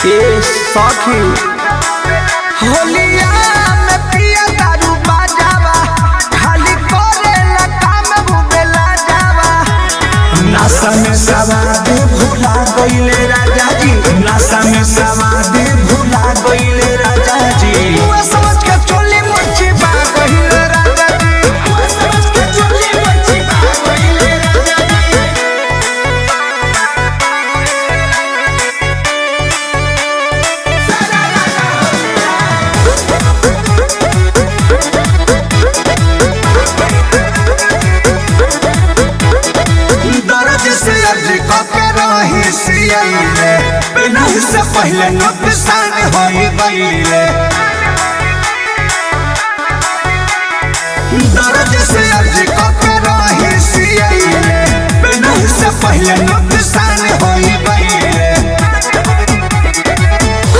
ए सखी होलिया में पिया दारू बाजावा खाली करेला काम भूबेला जावा। नशा में सवाद भुला गइले राजा जी, नशा में सवाद भुला गइले राजा जी। तू समझ के चोली मुच्छी बा गइले राजा जी, तू समझ के चोली मुच्छी बा गइले राजा जी। दर्द से अर्ज के रही सियले, नहीं से पहले नुकसान होई गइले। दर्द से अर्ज के रही सियले, नहीं से पहले नुकसान होई गइले।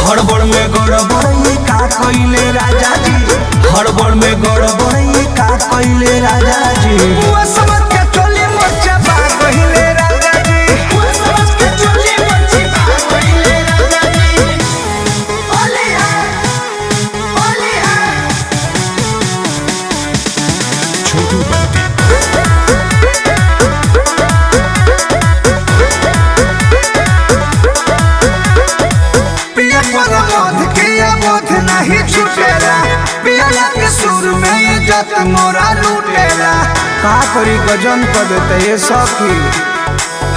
हड़बड़ में गड़बड़ का कइले राजा जी, हड़बड़ में गड़बड़ का कइले राजा जी। तू समझ के चोली मुच्छी बा गइले राजा जी, तू समझ के चोली मुच्छी बा गइले राजा जी। होलिया होलिया छोटू बंटी पिया पर बोध किया बोध नहीं छूटेला, पिया के सुर में इज्जत मोरा लूटेला। का करी गजन कर देते ये सखी।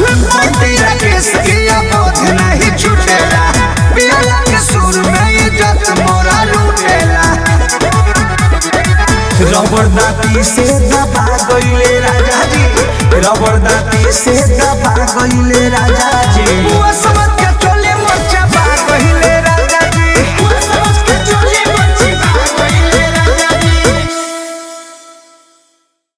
बंटी राकेश किया बोध नहीं छूटेला, पिया के सुर में इज्जत मोरा लूटेला। रबड़ दाती से दबा गइले राजा जी, रबड़ दाती से दबा गइले राजा जी।